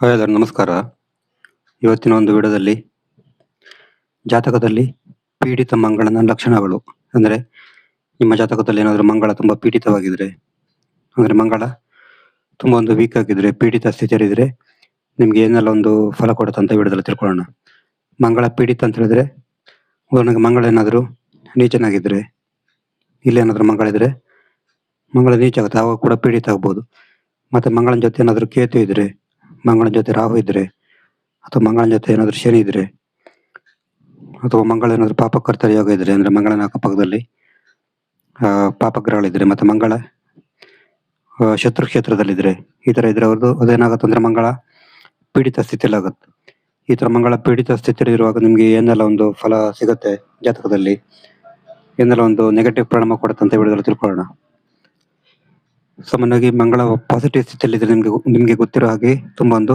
Hi ಎಲ್ಲರೂ ನಮಸ್ಕಾರ. ಇವತ್ತಿನ ಒಂದು ವಿಡಿಯೋದಲ್ಲಿ ಜಾತಕದಲ್ಲಿ ಪೀಡಿತ ಮಂಗಳನ ಲಕ್ಷಣಗಳು ಅಂದ್ರೆ ನಿಮ್ಮ ಜಾತಕದಲ್ಲಿ ಏನಾದರೂ ಮಂಗಳ ತುಂಬಾ ಪೀಡಿತವಾಗಿದ್ರೆ, ಅಂದ್ರೆ ಮಂಗಳ ತುಂಬಾ ಒಂದು ವೀಕ್ ಆಗಿದ್ರೆ, ಪೀಡಿತ ಸ್ಥಿತಿಯಲ್ಲಿದ್ರೆ ನಿಮ್ಗೆ ಏನೆಲ್ಲ ಒಂದು ಫಲ ಕೊಡುತ್ತೆ ಅಂತ ವಿಡಿಯೋದಲ್ಲಿ ತಿಳ್ಕೊಳ್ಳೋಣ. ಮಂಗಳ ಪೀಡಿತ ಅಂತ ಹೇಳಿದ್ರೆ, ಉದಾಹರಣೆಗೆ ಮಂಗಳ ಏನಾದರೂ ನೀಚನಾಗಿದ್ರೆ, ಇಲ್ಲೇನಾದ್ರೂ ಮಂಗಳ ಇದ್ರೆ ಮಂಗಳ ನೀಚ ಆಗುತ್ತೆ, ಆವಾಗ ಕೂಡ ಪೀಡಿತ ಆಗ್ಬೋದು. ಮತ್ತೆ ಮಂಗಳನ ಜೊತೆ ಏನಾದರೂ ಕೇತು ಇದ್ರೆ, ಮಂಗಳನ ಜೊತೆ ರಾಹು ಇದ್ರೆ, ಅಥವಾ ಮಂಗಳನ ಜೊತೆ ಏನಾದರೂ ಶನಿ ಇದ್ರೆ, ಅಥವಾ ಮಂಗಳ ಏನಾದರೂ ಪಾಪಕರ್ತರ ಯೋಗ ಇದ್ರೆ, ಅಂದ್ರೆ ಮಂಗಳನ ಅಕ್ಕಪಕ್ಕದಲ್ಲಿ ಪಾಪಗ್ರಹಗಳಿದ್ರೆ, ಮತ್ತೆ ಮಂಗಳ ಶತ್ರು ಕ್ಷೇತ್ರದಲ್ಲಿದ್ರೆ, ಈ ತರ ಇದ್ರೆ ಅವ್ರದ್ದು ಅದೇನಾಗುತ್ತೆ ಅಂದ್ರೆ ಮಂಗಳ ಪೀಡಿತ ಸ್ಥಿತಿಯಲ್ಲಿ ಆಗುತ್ತೆ. ಈ ತರ ಮಂಗಳ ಪೀಡಿತ ಸ್ಥಿತಿಯಲ್ಲಿ ಇರುವಾಗ ನಿಮ್ಗೆ ಏನೆಲ್ಲ ಒಂದು ಫಲ ಸಿಗುತ್ತೆ ಜಾತಕದಲ್ಲಿ, ಏನೆಲ್ಲ ಒಂದು ನೆಗೆಟಿವ್ ಪರಿಣಾಮ ಕೊಡುತ್ತೆ ಅಂತ ವಿಡಿಯೋದಲ್ಲಿ ತಿಳ್ಕೊಳ್ಳೋಣ. ಸಾಮಾನ್ಯವಾಗಿ ಮಂಗಳ ಪಾಸಿಟಿವ್ ಸ್ಥಿತಿಯಲ್ಲಿದ್ರೆ ನಿಮ್ಗೆ ಗೊತ್ತಿರೋ ಹಾಗೆ ತುಂಬಾ ಒಂದು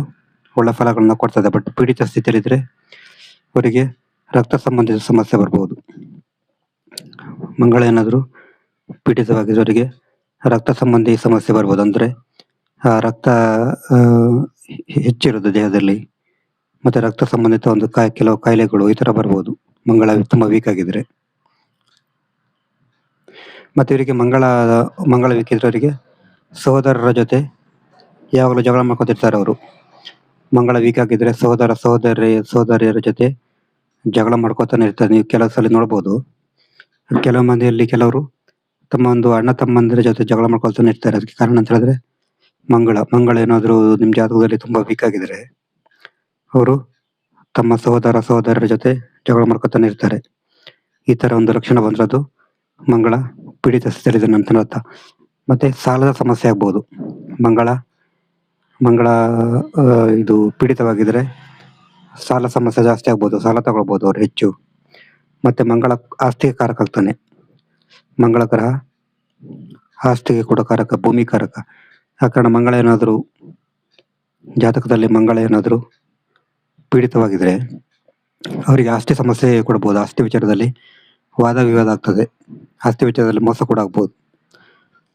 ಒಳ್ಳೆ ಫಲಗಳನ್ನ ಕೊಡ್ತದೆ. ಬಟ್ ಪೀಡಿತ ಸ್ಥಿತಿಯಲ್ಲಿದ್ರೆ ಅವರಿಗೆ ರಕ್ತ ಸಂಬಂಧಿತ ಸಮಸ್ಯೆ ಬರ್ಬೋದು. ಮಂಗಳ ಏನಾದರೂ ಪೀಡಿತವಾಗಿದ್ರೆ ಅವರಿಗೆ ರಕ್ತ ಸಂಬಂಧಿ ಸಮಸ್ಯೆ ಬರ್ಬೋದು. ಅಂದ್ರೆ ರಕ್ತ ಹೆಚ್ಚಿರೋದು ದೇಹದಲ್ಲಿ, ಮತ್ತೆ ರಕ್ತ ಸಂಬಂಧಿತ ಒಂದು ಕೆಲವು ಕಾಯಿಲೆಗಳು ಈ ತರ ಬರ್ಬೋದು ಮಂಗಳ ತುಂಬಾ ವೀಕ್ ಆಗಿದ್ರೆ. ಮತ್ತೆ ಇವರಿಗೆ ಮಂಗಳ ವೀಕ್ ಇದ್ರೆ ಅವರಿಗೆ ಸಹೋದರರ ಜೊತೆ ಯಾವಾಗಲೂ ಜಗಳ ಮಾಡ್ಕೊತಿರ್ತಾರೆ ಅವರು. ಮಂಗಳ ವೀಕ್ ಆಗಿದ್ರೆ ಸಹೋದರಿಯರ ಜೊತೆ ಜಗಳ ಮಾಡ್ಕೊತಾನೆ ಇರ್ತಾರೆ. ನೀವು ಕೆಲವು ಸಲ ನೋಡ್ಬೋದು, ಕೆಲವು ಮಂದಿಯಲ್ಲಿ ಕೆಲವರು ತಮ್ಮ ಒಂದು ಅಣ್ಣ ತಮ್ಮಂದಿರ ಜೊತೆ ಜಗಳ ಮಾಡ್ಕೊಳ್ತಾನೆ ಇರ್ತಾರೆ. ಅದಕ್ಕೆ ಕಾರಣ ಅಂತ ಹೇಳಿದ್ರೆ ಮಂಗಳ ಏನಾದರೂ ನಿಮ್ ಜಾತಕದಲ್ಲಿ ತುಂಬಾ ವೀಕ್ ಆಗಿದ್ರೆ ಅವರು ತಮ್ಮ ಸಹೋದರರ ಜೊತೆ ಜಗಳ ಮಾಡ್ಕೊತಾನೆ ಇರ್ತಾರೆ. ಈ ತರ ಒಂದು ಲಕ್ಷಣ ಬಂದ್ರೆ ಅದು ಮಂಗಳ ಪೀಡಿತ ಸ್ಥಿತಿಯಲ್ಲಿದೆ ಅಂತ ಅರ್ಥ. ಮತ್ತೆ ಸಾಲದ ಸಮಸ್ಯೆ ಆಗ್ಬೋದು. ಮಂಗಳ ಇದು ಪೀಡಿತವಾಗಿದ್ರೆ ಸಾಲ ಸಮಸ್ಯೆ ಜಾಸ್ತಿ ಆಗ್ಬೋದು, ಸಾಲ ತಗೊಳ್ಬೋದು ಅವ್ರು ಹೆಚ್ಚು. ಮತ್ತೆ ಮಂಗಳ ಆಸ್ತಿಗೆ ಕಾರಕ ಆಗ್ತಾನೆ. ಮಂಗಳ ಗ್ರಹ ಆಸ್ತಿಗೆ ಕೂಡ ಕಾರಕ, ಭೂಮಿ ಕಾರಕ. ಆ ಕಾರಣ ಮಂಗಳ ಏನಾದರೂ ಜಾತಕದಲ್ಲಿ ಮಂಗಳ ಏನಾದರೂ ಪೀಡಿತವಾಗಿದ್ರೆ ಅವರಿಗೆ ಆಸ್ತಿ ಸಮಸ್ಯೆ ಕೊಡ್ಬೋದು. ಆಸ್ತಿ ವಿಚಾರದಲ್ಲಿ ವಾದ ವಿವಾದ ಆಗ್ತದೆ, ಆಸ್ತಿ ವಿಚಾರದಲ್ಲಿ ಮೋಸ ಕೂಡ ಆಗ್ಬೋದು.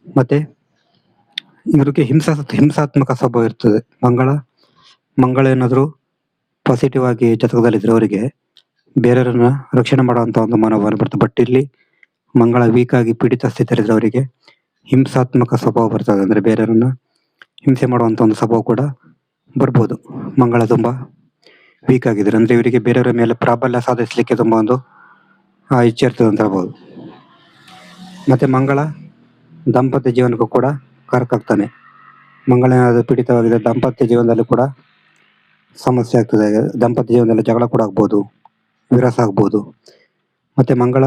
ಮತ್ತೆ ಇವರಿಗೆ ಹಿಂಸಾತ್ಮಕ ಸ್ವಭಾವ ಇರ್ತದೆ. ಮಂಗಳ ಏನಾದರೂ ಪಾಸಿಟಿವ್ ಆಗಿ ಜಾತಕದಲ್ಲಿದ್ರೆ ಅವರಿಗೆ ಬೇರೆಯವರನ್ನ ರಕ್ಷಣೆ ಮಾಡುವಂತ ಒಂದು ಮನೋಭಾವ ಬರ್ತದೆ. ಬಟ್ ಇಲ್ಲಿ ಮಂಗಳ ವೀಕ್ ಆಗಿ ಪೀಡಿತ ಸ್ಥಿತಿಯಲ್ಲಿದ್ರೆ ಅವರಿಗೆ ಹಿಂಸಾತ್ಮಕ ಸ್ವಭಾವ ಬರ್ತದೆ. ಅಂದ್ರೆ ಬೇರೆಯವರನ್ನ ಹಿಂಸೆ ಮಾಡುವಂತ ಒಂದು ಸ್ವಭಾವ ಕೂಡ ಬರ್ಬೋದು ಮಂಗಳ ತುಂಬಾ ವೀಕ್ ಆಗಿದ್ರೆ. ಅಂದ್ರೆ ಇವರಿಗೆ ಬೇರೆಯವರ ಮೇಲೆ ಪ್ರಾಬಲ್ಯ ಸಾಧಿಸ್ಲಿಕ್ಕೆ ತುಂಬಾ ಒಂದು ಇಚ್ಛೆ ಇರ್ತದೆ ಅಂತ ಹೇಳ್ಬೋದು. ಮತ್ತೆ ಮಂಗಳ ದಾಂಪತ್ಯ ಜೀವನಕ್ಕೂ ಕೂಡ ಕಾರಕ ಆಗ್ತಾನೆ. ಮಂಗಳ ಏನಾದರೂ ಪೀಡಿತವಾಗಿದೆ ದಾಂಪತ್ಯ ಜೀವನದಲ್ಲಿ ಕೂಡ ಸಮಸ್ಯೆ ಆಗ್ತದೆ. ದಾಂಪತ್ಯ ಜೀವನದಲ್ಲಿ ಜಗಳ ಕೂಡ ಆಗ್ಬೋದು, ವಿರಸ ಆಗ್ಬೋದು. ಮತ್ತೆ ಮಂಗಳ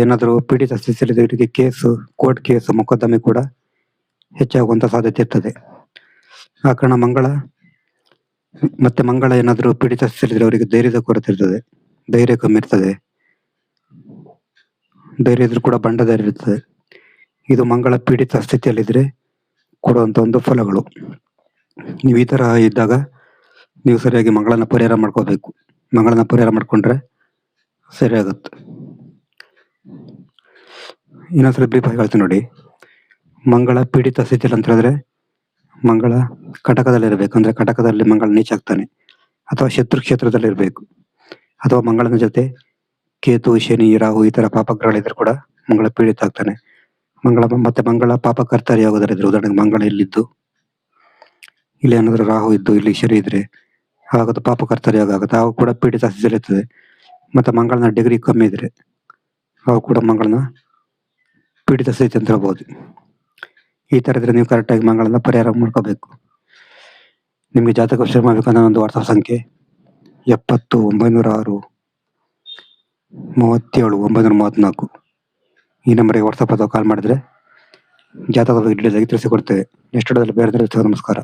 ಏನಾದರೂ ಪೀಡಿತ ಸ್ಥಿತಿಯಲ್ಲಿ ಇವರಿಗೆ ಕೋರ್ಟ್ ಕೇಸು ಮೊಕದ್ದಮೆ ಕೂಡ ಹೆಚ್ಚಾಗುವಂತ ಸಾಧ್ಯತೆ ಇರ್ತದೆ. ಆ ಕಾರಣ ಮಂಗಳ ಏನಾದರೂ ಪೀಡಿತ ಸ್ಥಿತಿಯಲ್ಲಿ ಅವರಿಗೆ ಧೈರ್ಯದ ಕೊರತೆ ಇರ್ತದೆ, ಧೈರ್ಯ ಕಮ್ಮಿ ಇರ್ತದೆ. ಧೈರ್ಯ ಇದ್ರೂ ಕೂಡ ಬಂಡ ಧೈರ್ಯ ಇರ್ತದೆ. ಇದು ಮಂಗಳ ಪೀಡಿತ ಸ್ಥಿತಿಯಲ್ಲಿದ್ರೆ ಕೊಡುವಂತ ಒಂದು ಫಲಗಳು. ನೀವು ಈ ತರ ಇದ್ದಾಗ ನೀವು ಸರಿಯಾಗಿ ಮಂಗಳನ ಪರಿಹಾರ ಮಾಡ್ಕೋಬೇಕು. ಮಂಗಳನ ಪರಿಹಾರ ಮಾಡ್ಕೊಂಡ್ರೆ ಸರಿ ಆಗುತ್ತೆ. ಇನ್ನೊಂದ್ಸಲ ಬ್ರೀಫ್ ಆಗಿ ಹೇಳ್ತೀನಿ ನೋಡಿ. ಮಂಗಳ ಪೀಡಿತ ಸ್ಥಿತಿಯಲ್ಲಿ ಅಂತ ಹೇಳಿದ್ರೆ ಮಂಗಳ ಕಟಕದಲ್ಲಿ ಇರಬೇಕು. ಅಂದ್ರೆ ಕಟಕದಲ್ಲಿ ಮಂಗಳ ನೀಚ ಆಗ್ತಾನೆ, ಅಥವಾ ಶತ್ರು ಕ್ಷೇತ್ರದಲ್ಲಿ ಇರಬೇಕು, ಅಥವಾ ಮಂಗಳನ ಜೊತೆ ಕೇತು ಶನಿ ರಾಹು ಈ ತರ ಪಾಪಗ್ರಹಗಳಿದ್ರೆ ಕೂಡ ಮಂಗಳ ಪೀಡಿತ ಆಗ್ತಾನೆ. ಮಂಗಳ ಪಾಪಕರ್ತರ ಯೋಗದಲ್ಲಿದ್ರೆ, ಉದಾಹರಣೆಗೆ ಮಂಗಳ ಇಲ್ಲಿದ್ದು ಇಲ್ಲಿ ಏನಾದ್ರೂ ರಾಹು ಇದ್ದು ಇಲ್ಲಿ ಶನಿ ಇದ್ರೆ ಆಗ ಪಾಪಕರ್ತರ ಯೋಗ ಆಗುತ್ತೆ, ಅವಾಗ ಕೂಡ ಪೀಡಿತ ಸ್ಥಿತಿಯಲ್ಲಿ ಇರ್ತದೆ. ಮತ್ತೆ ಮಂಗಳನ ಡಿಗ್ರಿ ಕಮ್ಮಿ ಇದ್ರೆ ಅವಾಗ ಕೂಡ ಮಂಗಳನ ಪೀಡಿತ ಸ್ಥಿತಿ ಅಂತ ಹೇಳ್ಬೋದು. ಈ ತರ ಇದ್ರೆ ನೀವು ಕರೆಕ್ಟಾಗಿ ಮಂಗಳನ ಪರಿಹಾರ ಮಾಡ್ಕೋಬೇಕು. ನಿಮ್ಗೆ ಜಾತಕ ವಿಷಯ ಮಾಡ್ಬೇಕಂದ್ರೆ ಒಂದು ವಾಟ್ಸಪ್ ಸಂಖ್ಯೆ 70 906 37 934 ಈ ನಂಬರ್ಗೆ ವಾಟ್ಸಪ್ ಅಥವಾ ಕಾಲ್ ಮಾಡಿದ್ರೆ ಜಾತಕದ ಬಗ್ಗೆ ಡೀಟೇಲ್ಸ್ ಆಗಿ ತಿಳಿಸಿಕೊಡ್ತೇವೆ. ನೆಕ್ಸ್ಟ್ ವಿಡಿಯೋದಲ್ಲಿ ಬೇರೆ ನಮಸ್ಕಾರ.